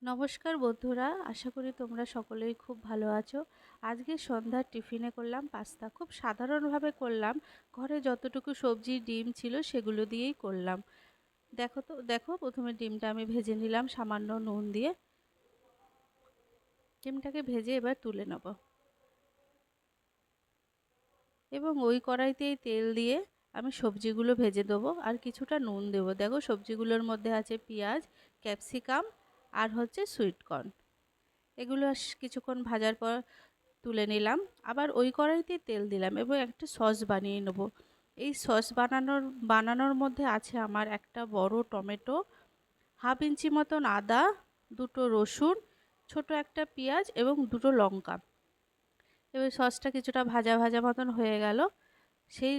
নমস্কার বন্ধুরা, আশা করি তোমরা সকলেই খুব ভালো আছো। আজকে সন্ধ্যার টিফিনে করলাম পাস্তা। খুব সাধারণভাবে করলাম, ঘরে যতটুকু সবজি ডিম ছিল সেগুলো দিয়েই করলাম। দেখো প্রথমে ডিমটা আমি ভেজে নিলাম সামান্য নুন দিয়ে। ডিমটাকে ভেজে এবার তুলে নেব এবং ওই কড়াইতেই তেল দিয়ে আমি সবজিগুলো ভেজে দেবো আর কিছুটা নুন দেবো। দেখো সবজিগুলোর মধ্যে আছে পেঁয়াজ, ক্যাপসিকাম আর হচ্ছে সুইট কর্ন। এগুলো কিছুক্ষণ ভাজার পর তুলে নিলাম। আবার ওই কড়াইতে তেল দিলাম এবং একটা সস বানিয়ে নেব। এই সস বানানোর মধ্যে আছে আমার একটা বড় টমেটো, হাফ ইঞ্চি মতন আদা, দুটো রসুন, ছোট একটা পেঁয়াজ এবং দুটো লঙ্কা। এবার সসটা কিছুটা ভাজা ভাজা মতন হয়ে গেল। সেই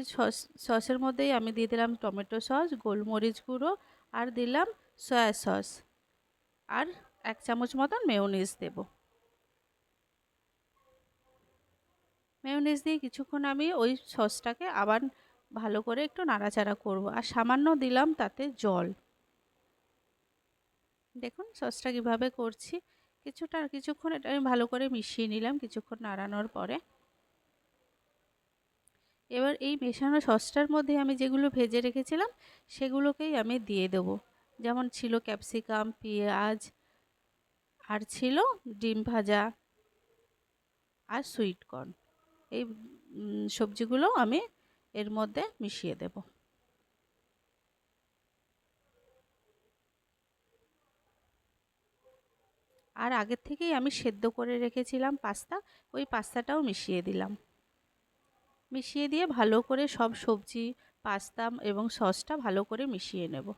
সসের মধ্যেই আমি দিয়ে দিলাম টমেটো সস, গোলমরিচ গুঁড়ো আর দিলাম সয়া সস আর 1 চামচ মতন মেয়োনিজ দেবো। মেয়োনিজ দিয়ে কিছুক্ষণ আমি ওই সসটাকে আবার ভালো করে একটু নাড়াচাড়া করব আর সামান্য দিলাম তাতে জল। দেখুন সসটা কিভাবে করছি। কিছুক্ষণ এটা আমি ভালো করে মিশিয়ে নিলাম কিছুক্ষণ নাড়ানোর পরে। এবার এই মেশানো সসটার মধ্যে আমি যেগুলো ভেজে রেখেছিলাম সেগুলোকেই আমি দিয়ে দেবো। যেমন ছিল ক্যাপসিকাম, পেঁয়াজ আর ছিল ডিম ভাজা আর সুইট কর্ন। এই সবজিগুলো আমি এর মধ্যে মিশিয়ে দেব। আর আগের থেকেই আমি সেদ্ধ করে রেখেছিলাম পাস্তা, ওই পাস্তাটাও মিশিয়ে দিলাম। মিশিয়ে দিয়ে ভালো করে সব সবজি, পাস্তা এবং সসটা ভালো করে মিশিয়ে নেব।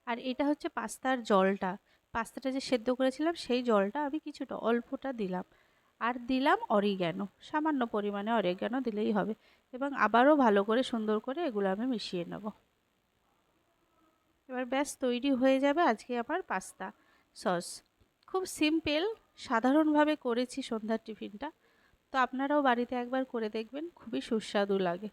আর এটা হচ্ছে পাস্তার জলটা। পাস্তাটা যে সেদ্ধ করেছিলাম সেই জলটা আমি কিছুটা অল্পটা দিলাম। আর দিলাম অরিগ্যানো, সামান্য পরিমাণে অরিগ্যানো দিলেই হবে। এবং আবারও ভালো করে সুন্দর করে এগুলো আমি মিশিয়ে নেব। এবার ব্যাস তৈরি হয়ে যাবে আজকে আমার পাস্তা সস। খুব সিম্পল, সাধারণভাবে করেছি সন্ধ্যার টিফিনটা। তো আপনারাও বাড়িতে একবার করে দেখবেন, খুবই সুস্বাদু লাগে।